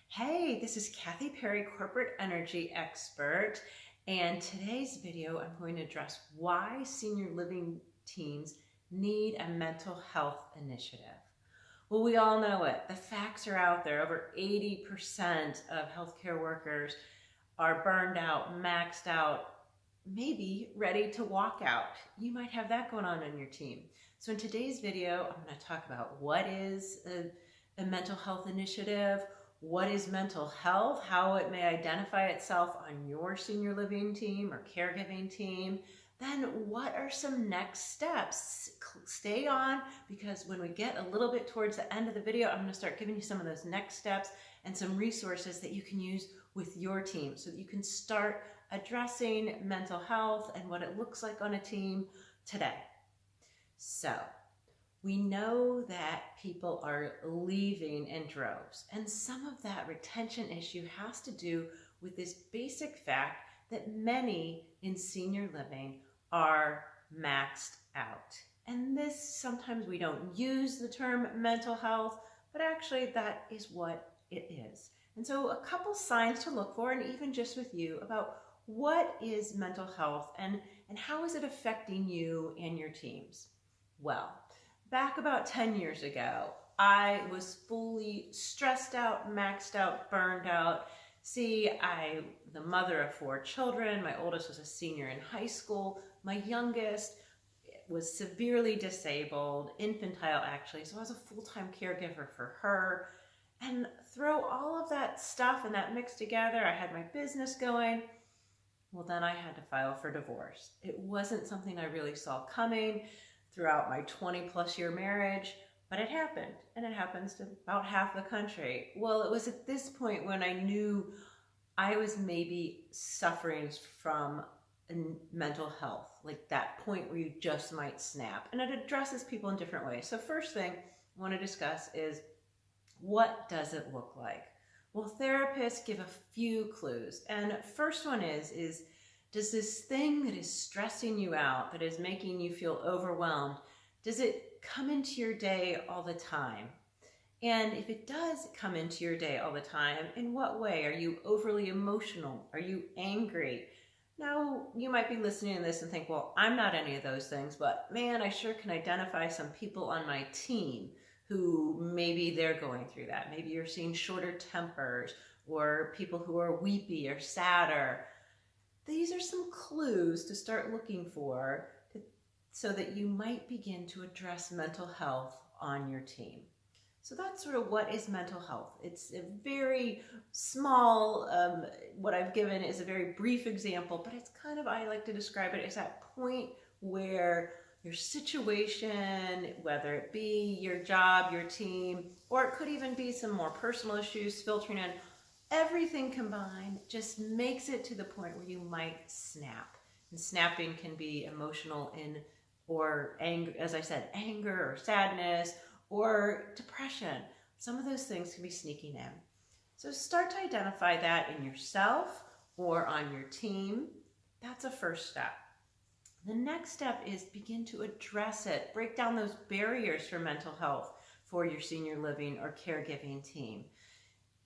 Hey, this is Kathy Perry, Corporate Energy Expert, and today's video I'm going to address why senior living teams need a mental health initiative. Well, we all know it. The facts are out there. Over 80% of healthcare workers are burned out, maxed out, maybe ready to walk out. You might have that going on in your team. So in today's video, I'm going to talk about what is a mental health initiative, what is mental health, how it may identify itself on your senior living team or caregiving team. Then what are some next steps? Stay on, because when we get a little bit towards the end of the video, I'm going to start giving you some of those next steps and some resources that you can use with your team so that you can start addressing mental health and what it looks like on a team today. So we know that people are leaving in droves, and some of that retention issue has to do with this basic fact that many in senior living are maxed out. And this, sometimes we don't use the term mental health, but actually that is what it is. And so a couple signs to look for, and even just with you, about what is mental health and how is it affecting you and your teams? Well, back about 10 years ago, I was fully stressed out, maxed out, burned out. See, the mother of 4 children. My oldest was a senior in high school. My youngest was severely disabled, infantile actually, so I was a full-time caregiver for her. And throw all of that stuff and that mix together, I had my business going. Well, then I had to file for divorce. It wasn't something I really saw coming throughout my 20-plus year marriage, but it happened, and it happens to about half the country. Well, it was at this point when I knew I was maybe suffering from mental health, like that point where you just might snap, and it addresses people in different ways. So first thing I want to discuss is, what does it look like? Well, therapists give a few clues, and first one is does this thing that is stressing you out, that is making you feel overwhelmed, does it come into your day all the time? And if it does come into your day all the time, in what way? Are you overly emotional? Are you angry? Now, you might be listening to this and think, well, I'm not any of those things, but man, I sure can identify some people on my team who maybe they're going through that. Maybe you're seeing shorter tempers, or people who are weepy or sadder. These are some clues to start looking for so that you might begin to address mental health on your team. So that's sort of what is mental health. It's a very small, what I've given is a very brief example, but it's kind of, I like to describe it as that point where your situation, whether it be your job, your team, or it could even be some more personal issues filtering in, everything combined just makes it to the point where you might snap. And snapping can be emotional or anger, as I said, anger or sadness or depression. Some of those things can be sneaking in. So start to identify that in yourself or on your team. That's a first step. The next step is begin to address it. Break down those barriers for mental health for your senior living or caregiving team.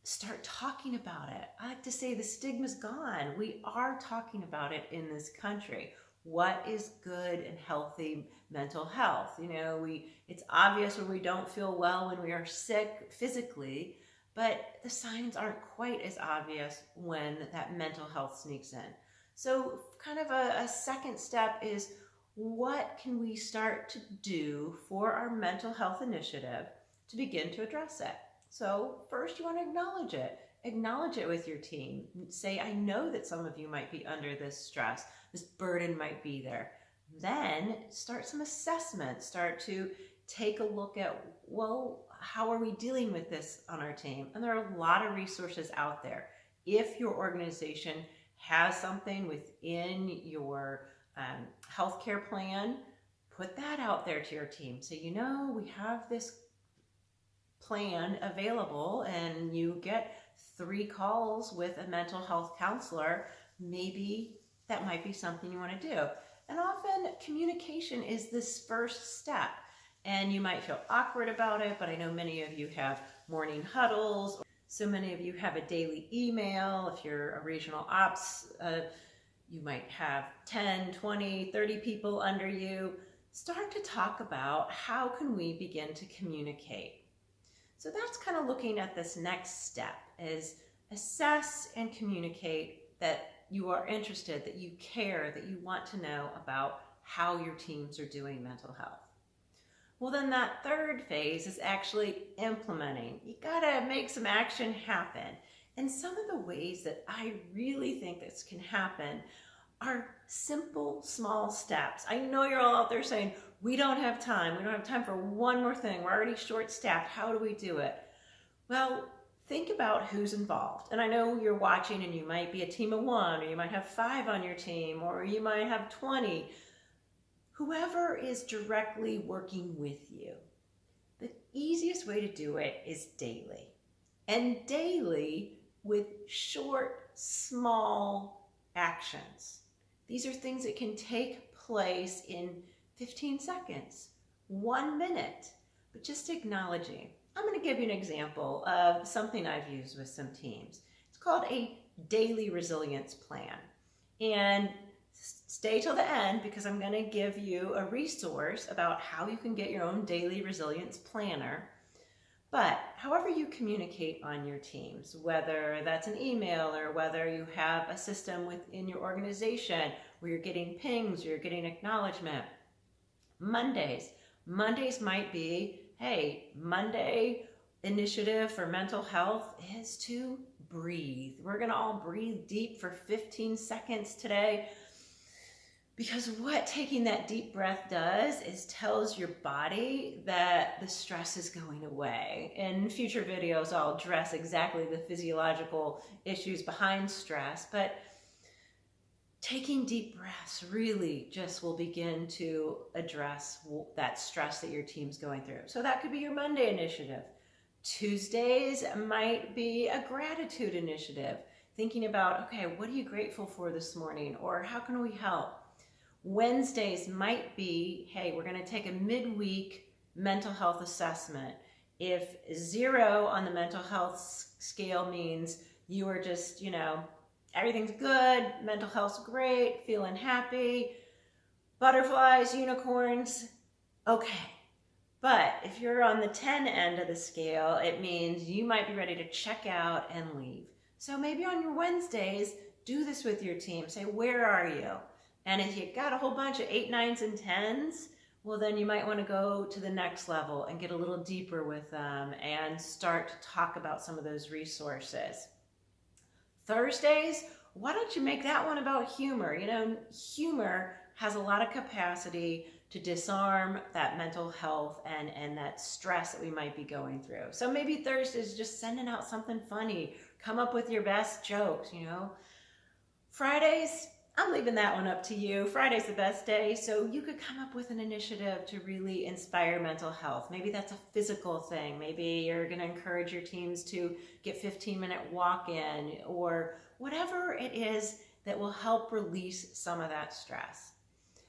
Start talking about it. I like to say the stigma's gone. We are talking about it in this country. What is good and healthy mental health? You know, it's obvious when we don't feel well, when we are sick physically, but the signs aren't quite as obvious when that mental health sneaks in. So kind of a second step is, what can we start to do for our mental health initiative to begin to address it? So first you want to acknowledge it. Acknowledge it with your team. Say, I know that some of you might be under this stress. This burden might be there. Then start some assessment. Start to take a look at, well, how are we dealing with this on our team? And there are a lot of resources out there. If your organization has something within your healthcare plan, put that out there to your team. So you know we have this plan available, and you get 3 calls with a mental health counselor. Maybe that might be something you want to do. And often communication is this first step, and you might feel awkward about it, but I know many of you have morning huddles. So many of you have a daily email. If you're a regional ops, you might have 10, 20, 30 people under you. Start to talk about how can we begin to communicate. So that's kind of looking at this next step, is assess and communicate that you are interested, that you care, that you want to know about how your teams are doing mental health. Well, then that third phase is actually implementing. You gotta make some action happen. And some of the ways that I really think this can happen are simple, small steps. I know you're all out there saying, we don't have time. We don't have time for one more thing. We're already short-staffed. How do we do it? Well, think about who's involved. And I know you're watching and you might be a team of 1, or you might have 5 on your team, or you might have 20. Whoever is directly working with you, the easiest way to do it is daily. And daily with short, small actions. These are things that can take place in 15 seconds, 1 minute, but just acknowledging. I'm going to give you an example of something I've used with some teams. It's called a daily resilience plan. And stay till the end, because I'm going to give you a resource about how you can get your own daily resilience planner. But however you communicate on your teams, whether that's an email or whether you have a system within your organization where you're getting pings, or you're getting acknowledgement. Mondays might be, hey, Monday initiative for mental health is to breathe. We're going to all breathe deep for 15 seconds today. Because what taking that deep breath does is tells your body that the stress is going away. In future videos, I'll address exactly the physiological issues behind stress, but taking deep breaths really just will begin to address that stress that your team's going through. So that could be your Monday initiative. Tuesdays might be a gratitude initiative, thinking about, okay, what are you grateful for this morning? Or how can we help? Wednesdays might be, hey, we're going to take a midweek mental health assessment. If 0 on the mental health scale means you are just, everything's good, mental health's great, feeling happy, butterflies, unicorns, okay. But if you're on the 10 end of the scale, it means you might be ready to check out and leave. So maybe on your Wednesdays, do this with your team. Say, where are you? And if you got a whole bunch of 8, 9s, and 10s, well, then you might want to go to the next level and get a little deeper with them and start to talk about some of those resources. Thursdays, why don't you make that one about humor? Humor has a lot of capacity to disarm that mental health and that stress that we might be going through. So maybe Thursdays, just sending out something funny, come up with your best jokes, Fridays, I'm leaving that one up to you. Friday's the best day, so you could come up with an initiative to really inspire mental health. Maybe that's a physical thing. Maybe you're going to encourage your teams to get 15-minute walk-in, or whatever it is that will help release some of that stress.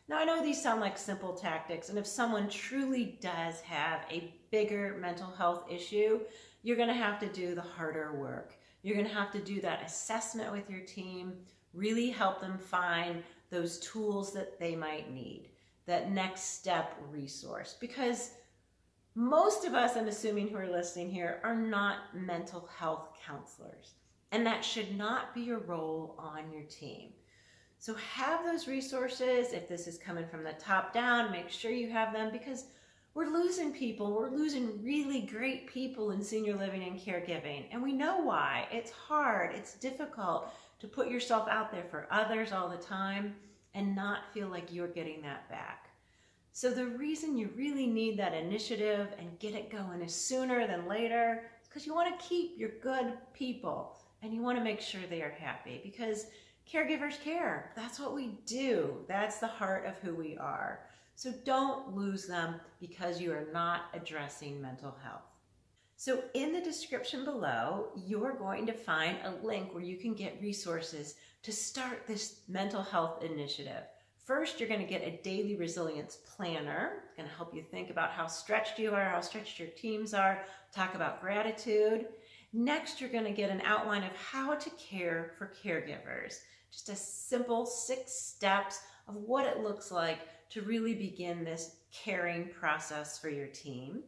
Now, I know these sound like simple tactics, and if someone truly does have a bigger mental health issue, you're going to have to do the harder work. You're going to have to do that assessment with your team, really help them find those tools that they might need, that next step resource. Because most of us, I'm assuming, who are listening here, are not mental health counselors. And that should not be your role on your team. So have those resources. If this is coming from the top down, make sure you have them, because we're losing people. We're losing really great people in senior living and caregiving. And we know why. It's hard. It's difficult to put yourself out there for others all the time and not feel like you're getting that back. So the reason you really need that initiative and get it going is sooner than later is because you want to keep your good people and you want to make sure they are happy, because caregivers care. That's what we do. That's the heart of who we are. So don't lose them because you are not addressing mental health. So in the description below, you're going to find a link where you can get resources to start this mental health initiative. First, you're going to get a daily resilience planner. It's going to help you think about how stretched you are, how stretched your teams are, talk about gratitude. Next, you're going to get an outline of how to care for caregivers. Just a simple 6 steps of what it looks like to really begin this caring process for your team.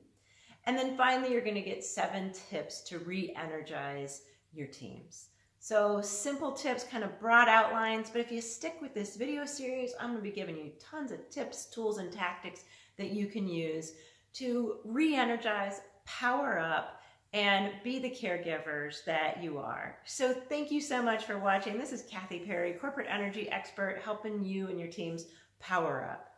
And then finally, you're going to get 7 tips to re-energize your teams. So simple tips, kind of broad outlines, but if you stick with this video series, I'm going to be giving you tons of tips, tools, and tactics that you can use to re-energize, power up, and be the caregivers that you are. So thank you so much for watching. This is Kathy Perry, corporate energy expert, helping you and your teams power up.